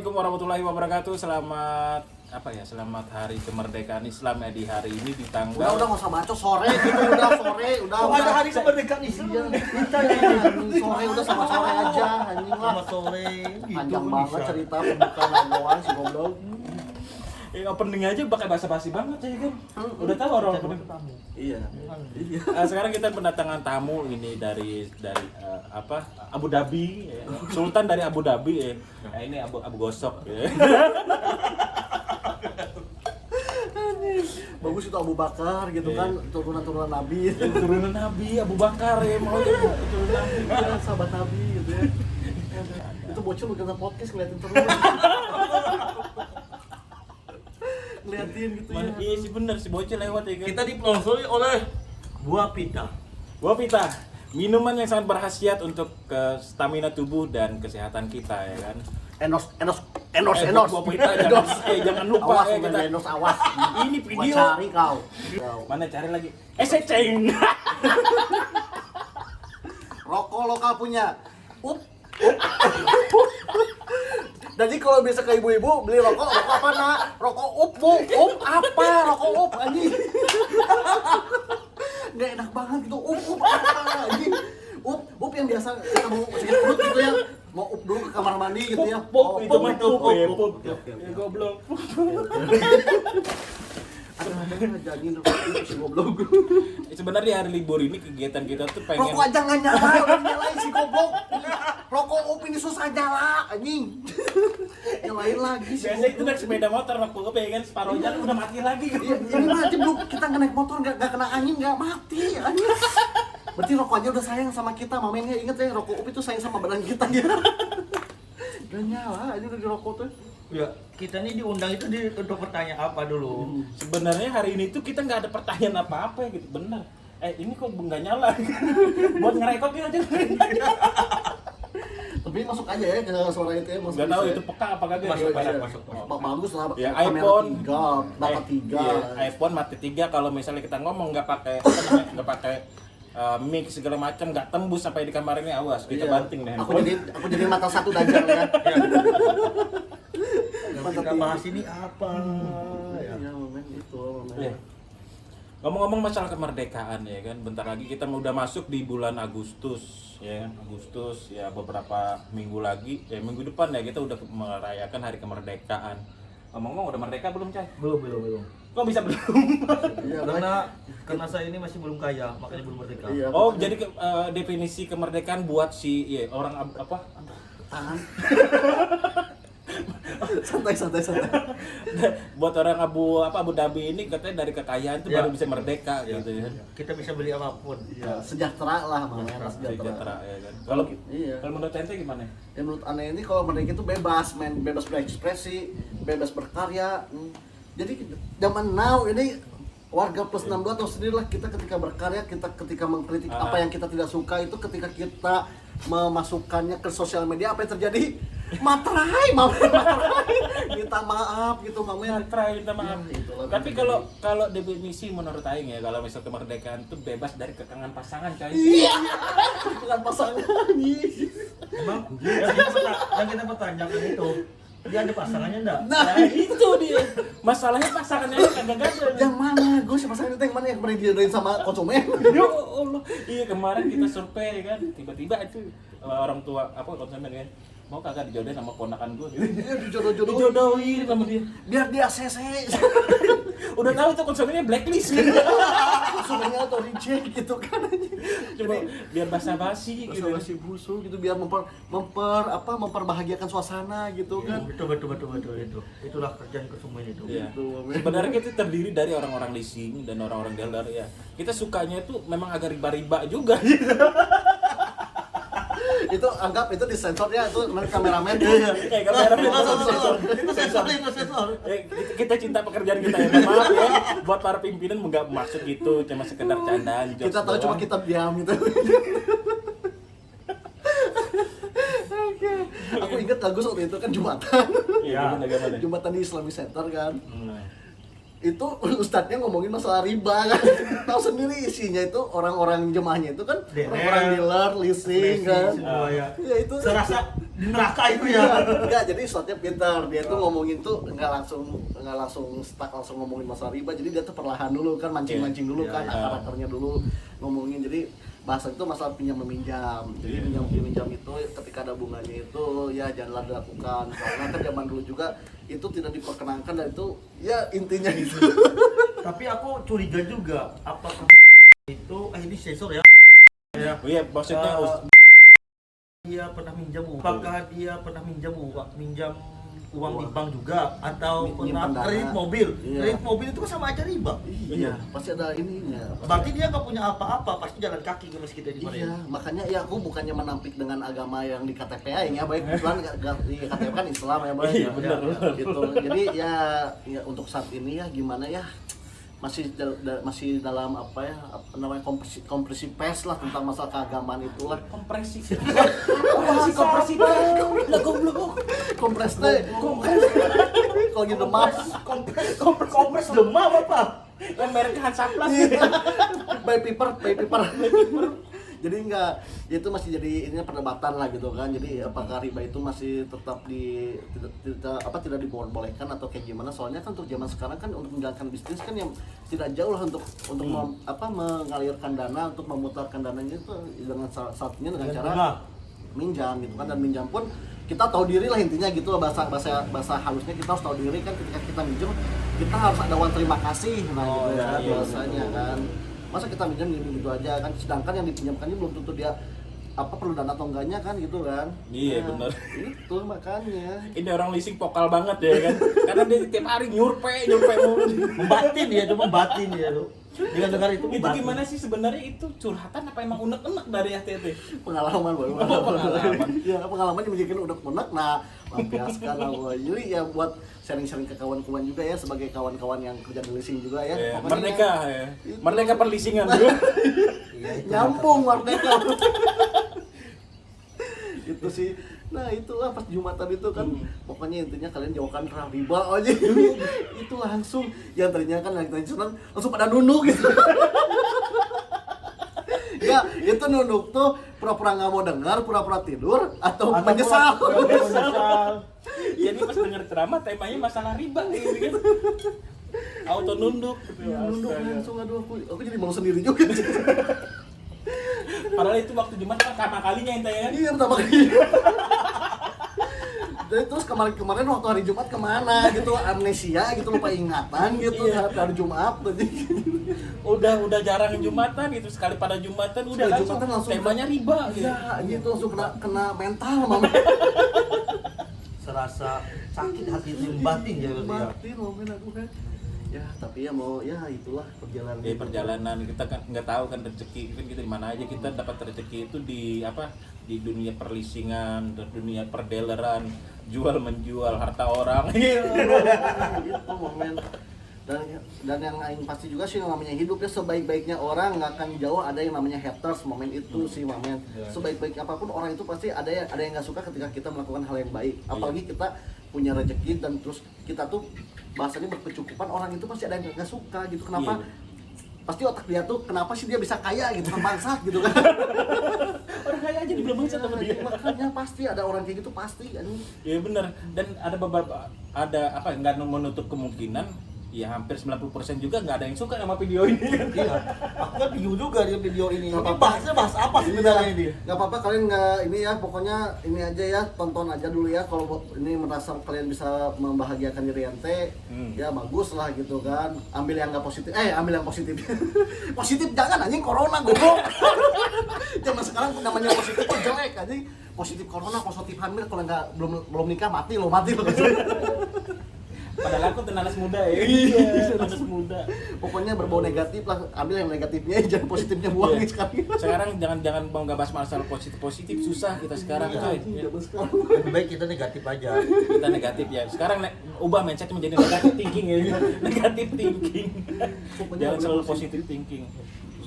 Assalamualaikum warahmatullahi wabarakatuh. Selamat hari kemerdekaan Islam ya di hari ini di tanggal. Udah nggak usah bacot sore gitu, udah. Oh, ada hari kemerdekaan Islam. Iya, kita ya sore udah sama sore aja, anjing lah. Sama sore. Panjang banget cerita pembukaan doang si goblok. Opening aja pakai basa-basi banget ya kan. Udah tahu orang opening. Iya. Sekarang kita mendatangkan tamu ini dari Abu Dhabi, ya. Sultan dari Abu Dhabi ya. Nah, ini Abu Gosok ya. Bagus itu Abu Bakar gitu kan, turunan Nabi. Turunan Nabi Abu Bakar ya, mau jadi turunan Nabi. Ya, sahabat Nabi gitu ya. Itu bocil lu kena podcast ngeliatin terus. Ngeliatin gitu ya. Iya sih bener si bocil lewat ya kan. Kita disponsori oleh buah pita. Buah pita, minuman yang sangat berkhasiat untuk stamina tubuh dan kesehatan kita ya kan. Enos. Buah pita jangan lupa Awas ya kita. Enos awas. Ini Gua video. cari kau. Mana cari lagi? Seceng. Rokok lokal punya. Jadi kalau biasa ke ibu-ibu beli rokok apa nak? Rokok bu, apa? Rokok anjing. Nggak enak banget gitu, apa anjing. Yang biasa kita mau sakit perut gitu ya. Mau dulu ke kamar mandi gitu ya. Itu mah pup. Ya goblok. Ada jadi si goblok. Sebenarnya hari libur ini kegiatan kita tuh pengen. Rokok aja nggak nyala, udah nyalain si goblok. Rokok ini susah nyala, anjing. Nyalain lagi si Biasa itu goblok. naik sepeda motor waktu gue pengen separuh jalan udah mati lagi. Ini mah aja belum kita naik motor nggak kena angin nggak mati, anjing. Berarti rokok aja udah sayang sama kita, mamennya inget ya rokok itu sayang sama badan kita ya. Udah nyala, aja udah di rokok tuh. Ya, kita nih diundang itu untuk bertanya apa dulu? Sebenarnya hari ini tuh kita nggak ada pertanyaan apa-apa gitu, bener. Ini kok nggak nyala? Buat ngerekodin aja. Tapi masuk aja ya ke suara itu ya. Nggak tahu itu peka apa kagak. Masuk. Bagus lah. Ya, kamera iPhone 3, dapat 3. Iya, iPhone mati 3 kalau misalnya kita ngomong nggak pakai mic segala macam nggak tembus sampai di kamar ini, awas kita banting deh. Aku jadi mata satu dajjal ya. Yang kita bahas ini apa? Ya, momen itu, momen. Iya. Ngomong-ngomong masalah kemerdekaan ya kan, bentar lagi kita udah masuk di bulan Agustus ya, beberapa minggu lagi, minggu depan ya kita udah merayakan hari kemerdekaan. Ngomong-ngomong udah merdeka belum, Cai? Belum. Kok bisa belum? Iya, Karena saya ini masih belum kaya, makanya belum merdeka. Iya, Oh, makanya. jadi definisi kemerdekaan buat orang apa? Tahan. santai. Buat orang Abu Dhabi ini katanya dari kekayaan tuh Ya. baru bisa merdeka gitu ya. Kita bisa beli apapun. Ya, sejahtera lah mamanya Sejahtera sejahtera. ya kan. Kalau Iya. kalau menurut ente gimana? Ya menurut aneh ini kalau merdeka itu bebas, bebas berekspresi, bebas berkarya. Jadi zaman now ini warga plus 62 tahu sendirilah kita ketika berkarya, kita ketika mengkritik apa yang kita tidak suka itu ketika kita memasukkannya ke sosial media apa yang terjadi? Materai. Minta maaf gitu mamanya. Try minta maaf. Ya, itulah. Tapi kalau definisi menurut aing ya, kalau misal kemerdekaan itu bebas dari kekangan pasangan, Cai. Iya. Bukan pasangan. Emang yang kita pertanyakan itu, dia ada pasangannya enggak? Nah, Itu dia. Masalahnya pasangannya kagak ada. yang mana? Gue si pasangan itu yang mana yang pernah dijodohin sama konsumen? Ya Allah. Iya, kemarin kita survei kan, tiba-tiba itu orang tua konsumen kan. Mau kagak dijodohin sama ponakan gue gitu. Iya, dijodoh-jodohin. Dijodohin sama dia. Biar dia CC. Udah tahu tuh konsumennya blacklist kan. Konsumennya atau reject gitu kan. Cuma biar basa-basi gitu. Basa-basi busuk gitu biar memperbahagiakan suasana gitu kan. Betul itu. Itulah kerjaan konsumen itu. Iya. Gitu, Sebenarnya kita terdiri dari orang-orang leasing dan orang-orang dealer ya. Kita sukanya itu memang agak riba-riba juga gitu. Itu anggap itu disensor ya, itu kameramen. Kameramen Itu sensor. kita cinta pekerjaan kita ya. Maaf ya buat para pimpinan nggak maksud gitu, cuma sekedar candaan. Kita tahu cuma kita diam gitu. Oke. Aku ingat lagu waktu itu kan Jumatan. Iya, gimana? Jumatan di Islamic Center kan. Hmm. Itu ustadznya ngomongin masalah riba kan. Tahu sendiri isinya itu orang-orang jemaahnya itu kan Dealer, orang-orang dealer, leasing kan. semua ya. Ya itu Serasa di neraka itu ya. Enggak, jadi Ustadznya pintar. Dia tuh ngomongin tuh nggak langsung stuck langsung ngomongin masalah riba. Jadi dia tuh perlahan dulu kan, mancing-mancing dulu kan, akar-akarnya dulu ngomongin. Jadi bahasa itu masalah pinjam meminjam. Jadi pinjam itu ketika ada bunganya itu ya janganlah dilakukan. Karena kan zaman dulu juga itu tidak diperkenankan dan itu ya intinya gitu. Tapi aku curiga juga apakah itu ini sensor ya. Ya. Oh iya, maksudnya Dia pernah minjam uang. Apakah dia pernah minjam uang di bank juga atau pernah Nyimpen dana. kredit mobil? Iya. Kredit mobil itu kan sama aja riba. Iya, pasti ada ininya. Berarti dia nggak punya apa-apa, pasti jalan kaki ke masjid di mana. Iya, makanya ya aku bukannya menampik dengan agama yang di KTP ya, baik Islam di KTP kan Islam ya, baik. Iya, benar. Gitu. Jadi ya untuk saat ini ya gimana ya masih dalam apa namanya kompresi pers lah tentang masalah keagamaan itulah. kompresi. Apa sih kompresi? Lah goblok. Kompres teh. Kalau gitu demam. Kompres demam apa? Kan merek Hansaplas. By paper. Jadi enggak, itu masih jadi ini perdebatan lah gitu kan. Jadi apakah riba itu masih tetap tidak dibolehkan atau kayak gimana? Soalnya kan untuk zaman sekarang kan untuk menjalankan bisnis kan yang tidak jauh lah untuk mengalirkan dana, untuk memutarkan dananya itu dengan satunya dengan cara minjam gitu kan. Dan minjam pun kita tahu diri lah intinya gitu loh, bahasa halusnya kita harus tahu diri kan. Ketika kita minjem kita harus ada uang terima kasih gitu ya bahasanya kan. Masa kita minjam gitu aja kan, sedangkan yang dipinjamkannya belum tentu dia perlu dana atau enggaknya kan gitu kan. Iya, benar. Itu makanya Ini orang leasing vokal banget ya kan. Karena dia tiap hari nyurpe mulu. Membatin dia tuh. Dengan dengar itu Itu gimana sih sebenarnya, itu curhatan apa emang unek-unek dari HTT? pengalaman baru. Pengalaman. Ya pengalaman yang menjadikan unek-unek. Nah, lampiaskan lah jadi ya buat sharing-sharing ke kawan-kawan juga ya, sebagai kawan-kawan yang kerja di leasing juga ya. Ya, Pokoknya merdeka ya. Itu. Merdeka perlisingan. nyambung merdeka. Itu sih. Nah itulah pas Jumatan itu kan pokoknya intinya kalian jauhkan riba aja. Itu langsung yang tadinya kan lagi tradisional langsung pada nunduk gitu. Ya itu nunduk tuh pura-pura nggak mau dengar, pura-pura tidur atau menyesal. Jadi pas denger ceramah temanya masalah riba gitu kan. Auto nunduk gitu. Nunduk Astaga. langsung, aduh aku jadi malu sendiri juga. Padahal itu waktu Jumat kan pertama kalinya ente ya kan. Iya pertama kali. Jadi terus kemarin waktu hari Jumat kemana gitu, amnesia gitu, lupa ingatan gitu. Iya. Hari Jumat tadi. Udah jarang Jumatan gitu, sekali pada Jumatan udah Sekali langsung, Jumatan langsung temanya riba gitu. Iya gitu langsung kena mental mama. Serasa sakit hati itu batin ya berarti ya. Mati momen aku kan. Ya tapi ya mau ya itulah perjalanan. Perjalanan kita kan nggak tahu kan rezeki kan kita di mana aja, kita dapat rezeki itu di di dunia perlisingan, dunia perdeleran, jual menjual harta orang. Itu momen. Dan yang lain pasti juga sih yang namanya hidupnya sebaik-baiknya orang nggak akan jauh ada yang namanya haters, momen itu sih momen. Sebaik-baik apapun orang itu pasti ada yang nggak suka ketika kita melakukan hal yang baik. Apalagi kita punya rezeki dan terus kita tuh bahasanya berkecukupan, orang itu pasti ada yang nggak suka gitu. Kenapa? Pasti otak dia tuh kenapa sih dia bisa kaya gitu kan, bangsat gitu kan. Orang kaya aja dibilang bangsat sama dia. Makanya pasti ada orang kayak gitu pasti kan. Iya benar. Dan ada beberapa nggak menutup kemungkinan ya hampir 90% juga nggak ada yang suka sama video ini. Iya. Aku kan bingung juga di video ini. Nggak Ini apa-apa. bahasnya bahas apa sebenarnya ini? Nggak apa-apa kalian nggak ini ya, pokoknya ini aja ya, tonton aja dulu ya. Kalau ini merasa kalian bisa membahagiakan diri ente, ya bagus lah gitu kan. Ambil yang nggak positif, ambil yang positif. Positif jangan anjing, corona goblok. Zaman sekarang namanya positif tuh jelek anjing. Positif corona, positif hamil, kalau nggak belum nikah mati lo. Padahal aku tuh nanas muda ya. Iya, nanas muda. Pokoknya berbau negatif lah, ambil yang negatifnya, jangan positifnya buang Iya. sekarang. Sekarang jangan mau nggak bahas masalah positif susah kita sekarang coy. Ya. Zaman sekarang. Lebih baik kita negatif aja. Kita negatif ya. Sekarang ubah mindset menjadi negatif thinking ya. Negatif thinking. Jangan selalu positif thinking.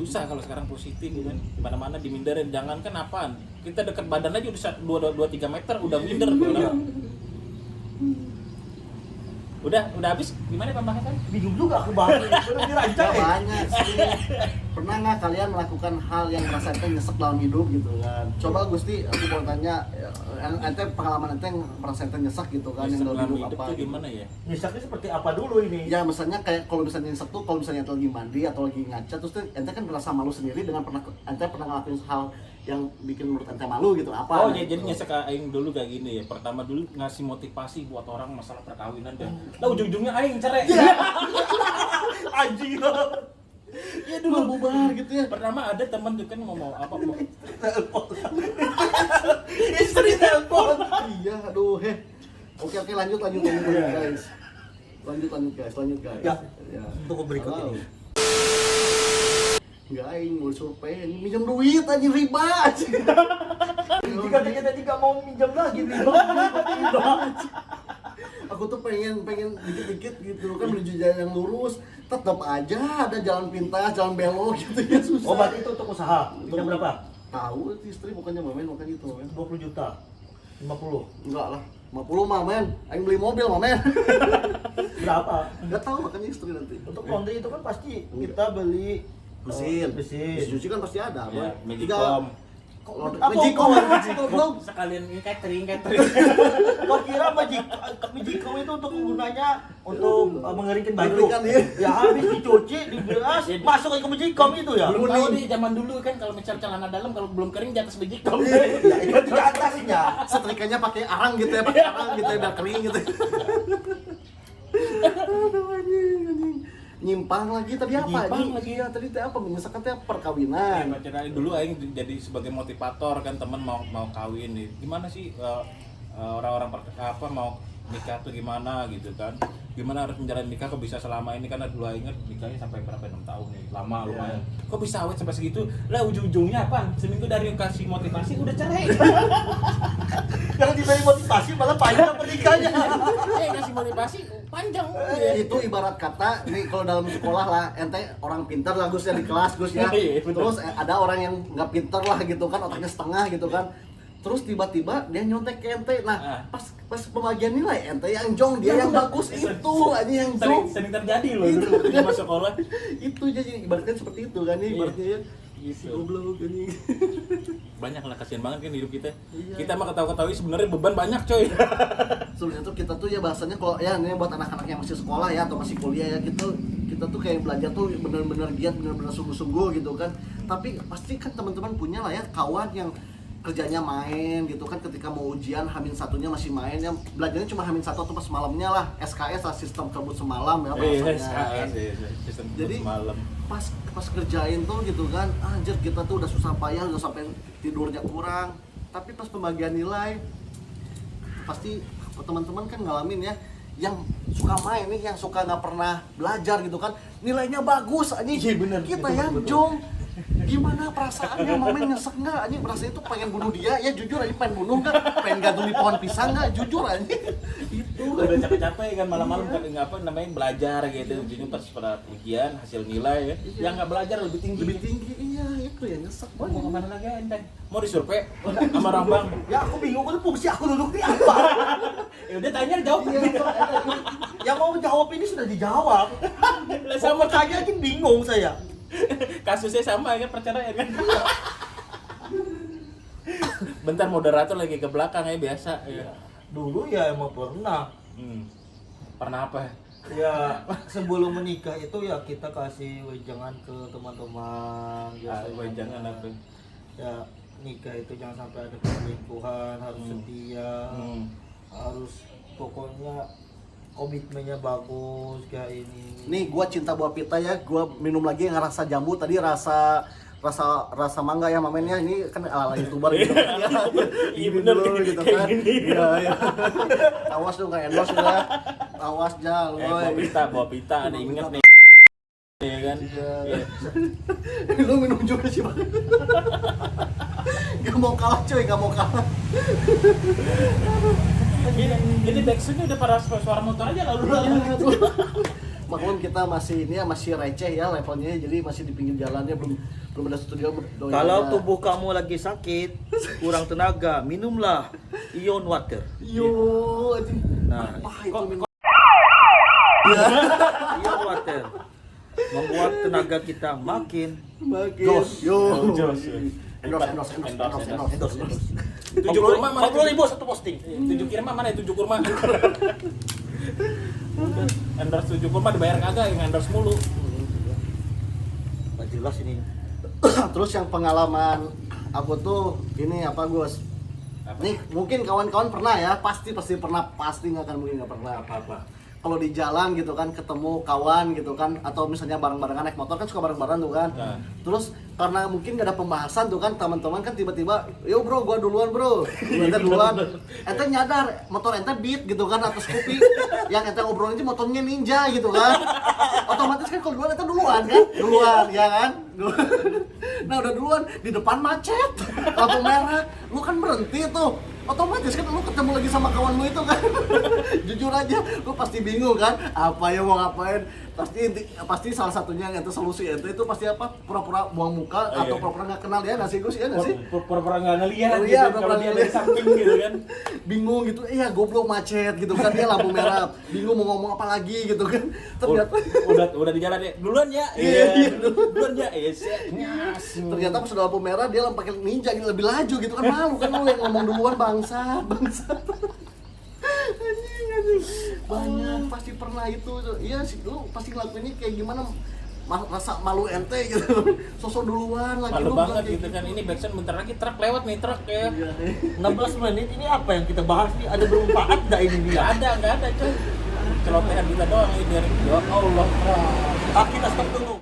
Susah kalau sekarang positif kan. Di mana-mana diminderin, jangan kan apaan. Kita dekat badan aja udah 2-3 meter udah minder tuh. Udah habis gimana pembahasan? Bingung juga aku bahas ini. Belum dirancang ya. Banyak sih. pernah nggak kalian melakukan hal yang merasa ente nyesek dalam hidup gitu kan? Coba Gusti, aku mau tanya, ente pengalaman ente yang merasa ente nyesek gitu kan, yang dalam hidup apa? tuh Gitu. gimana ya? Nyesaknya seperti apa dulu ini? Ya misalnya kayak kalau misalnya nyesek tuh kalau misalnya ente lagi mandi atau lagi ngaca terus tuh ente kan merasa malu sendiri dengan ente pernah ngelakuin hal yang bikin menurut ente malu gitu apa? Oh, Nah, jadi gitu. nyesek aing dulu kayak gini ya. Pertama dulu ngasih motivasi buat orang masalah perkawinan dan lah ujung-ujungnya aing cerai. Anjing. Ya dulu bubar gitu ya. Pertama ada teman tuh kan mau apa mau Istri telepon. Iya, aduh, Oke, lanjut guys. Lanjut guys. Ya, Ya. untuk berikut Halo. ini. Enggak aing mau survei, minjem duit anjing riba anjing. Jika dia tadi gak mau minjam lagi nih. Aku tuh pengen dikit-dikit gitu kan menuju jalan yang lurus, tetap aja ada jalan pintas, jalan belok gitu ya susah. Oh, berarti itu untuk usaha. Minjam berapa? Tahu istri bukannya mamen makanya itu mamen. 20 juta. 50. Enggak lah. 50 mah men, aing beli mobil mah men. Berapa? Enggak tahu makanya istri nanti. Untuk laundry itu kan pasti kita beli Mesin. mesin. Cuci kan pasti ada. ya, Mas. Magicom. Magicom belum. Sekalian catering. Kau kira Magicom itu untuk gunanya untuk mengeringkan baju? Mengeringkan, iya. Ya habis dicuci, diberas, masuk ke Magicom itu ya. Belum tahu di zaman dulu kan kalau misal celana dalam kalau belum kering di atas Magicom. Ya itu di atasnya. Setrikanya pakai arang gitu ya, pakai arang gitu ya biar kering gitu. Aduh anjing. Nyimpang lagi tadi apa? Nyimpang lagi. Ya tadi teh apa? Misalkan teh Nah, perkawinan. macam dulu aing jadi sebagai motivator kan teman mau kawin nih. Gimana sih orang-orang apa mau nikah tuh gimana gitu kan? Gimana harus menjalani nikah kok bisa selama ini karena dulu aing ingat nikahnya sampai berapa 6 tahun nih. Lama lumayan. Kok bisa awet sampai segitu? Lah ujung-ujungnya apa? Seminggu dari kasih motivasi udah cerai. Kalau diberi motivasi malah panjang pernikahannya. Kasih motivasi panjang. Itu ibarat kata nih kalau dalam sekolah lah ente orang pintar lah Gus ya di kelas Gus ya. Iya, betul. Terus ada orang yang nggak pintar lah gitu kan otaknya setengah gitu kan. Terus tiba-tiba dia nyontek ke ente. Nah, pas pembagian nilai ente yang jong, dia yang bagus itu aja yang jong. Sering terjadi loh Itu. dulu di masa sekolah. Itu jadi ibaratnya seperti itu kan ya ibaratnya ya. Gitu. Goblok anjing. Banyak lah kasihan banget kan hidup kita. Iya. Kita mah ketawa-ketawi sebenarnya beban banyak coy. Sebenarnya tuh kita tuh ya bahasanya kalau ya ini buat anak-anak yang masih sekolah ya atau masih kuliah ya gitu kita tuh kayak belajar tuh benar-benar giat benar-benar sungguh-sungguh gitu kan tapi pasti kan teman-teman punya lah ya kawan yang kerjanya main gitu kan ketika mau ujian hamin satunya masih main ya belajarnya cuma hamin satu atau pas malamnya lah SKS lah sistem kebut semalam ya bahasanya Sistem Jadi, malam. pas kerjain tuh gitu kan anjir kita tuh udah susah payah udah sampai tidurnya kurang tapi pas pembagian nilai pasti teman-teman kan ngalamin ya yang suka main nih yang suka nggak pernah belajar gitu kan nilainya bagus anjing bener, kita betul, yang betul. jong gimana perasaannya mamen nyesek nggak anjing rasanya itu pengen bunuh dia ya jujur aja pengen bunuh nggak pengen gantung di pohon pisang nggak jujur anjing itu Udah capek-capek kan malam-malam nggak apa namanya belajar gitu ujungnya pas pada ujian hasil nilai ya yang nggak belajar lebih tinggi iya itu ya nyesek mau banget kemana lagi ente mau disurvei sama orang bang Ya aku bingung, kan fungsi aku duduk di apa? ya udah tanya jawab Yang mau jawab ini sudah dijawab. Lah, Sama sama tanya lagi bingung saya. kasusnya sama kan perceraian kan bentar moderator lagi ke belakang ya biasa ya. Dulu ya emang pernah. Pernah apa Ya sebelum menikah itu ya kita kasih wejangan ke teman-teman. jangan apa Ya nikah itu jangan sampai ada perselingkuhan, harus setia, harus pokoknya komitmennya bagus kayak ini. nih gua cinta buah pita ya gua minum lagi yang rasa jambu tadi rasa mangga ya mamennya ini kan ala youtuber gitu kan ya Iya, bener, dulu gitu kayak kan gini. iya awas dong nggak endorse ya awas jal bawa pita ada inget nih ya kan Iya. Lu minum juga sih bang gak mau kalah cuy gak mau kalah ini backsoundnya udah para suara motor aja lalu maklum kita masih ini ya masih receh ya levelnya jadi masih di pinggir jalannya belum ada studio doi Kalau aja. tubuh kamu lagi sakit, kurang tenaga, minumlah ion water. yo anjing. Nah, apa itu minum ion water. membuat tenaga kita makin Makin. Jos. Yo. Jos. endorse. Tujuh kurma mana? 40.000 satu posting. Tujuh kurma mana? Tujuh kurma. Endorse tujuh kurma dibayar kagak, yang endorse mulu. Nggak jelas ini. Terus yang pengalaman aku tuh ini apa Gus? Apa? Nih mungkin kawan-kawan pernah ya, pasti pernah, pasti nggak akan mungkin nggak pernah. Apa-apa. Kalau di jalan gitu kan ketemu kawan gitu kan, atau misalnya bareng-barengan naik motor kan suka bareng-bareng tuh kan. Nah. Terus karena mungkin gak ada pembahasan tuh kan, teman-teman kan tiba-tiba, yo bro gua duluan bro, ente duluan. Ente nyadar motor ente beat gitu kan atas kopi, yang ente ngobrolin aja motornya ninja gitu kan. Otomatis kan kalau duluan ente duluan kan, ya kan. Nah udah duluan di depan macet, lampu merah, lu kan berhenti tuh. Otomatis kan lu ketemu lagi sama kawanmu itu kan. Jujur aja lu pasti bingung kan apa ya mau ngapain. Pasti salah satunya yang itu solusi itu pasti apa, pura-pura buang muka Oh, atau iya. pura-pura nggak kenal ya nggak sih Gus, ya nggak sih? Pura-pura nggak ngelihat Oh, gitu, iya, kalau pura-pura dia ngeliat. dari samping gitu kan. Bingung gitu, iya goblok macet gitu kan, dia lampu merah, bingung mau ngomong apa lagi gitu kan. Ternyata udah di jalan ya, duluan ya. Iya, Duluan ya. Nyas. ternyata pas udah lampu merah dia pakai ninja gitu, lebih laju gitu kan, malu kan lu yang ngomong duluan, bangsa. Anjing. Banyak pasti pernah itu. Iya sih, lu pasti ngelakuinnya kayak gimana, rasa malu ente gitu. Sosok duluan lagi Malu lu banget bilang gitu kan, ini backsound bentar lagi truk lewat nih, truk ya. Iya, 16 menit ini apa yang kita bahas nih? Ada bermanfaat enggak ini dia? Nggak ada cuy. Celotehan kita doang ini dari ya Allah. Kita stop dulu.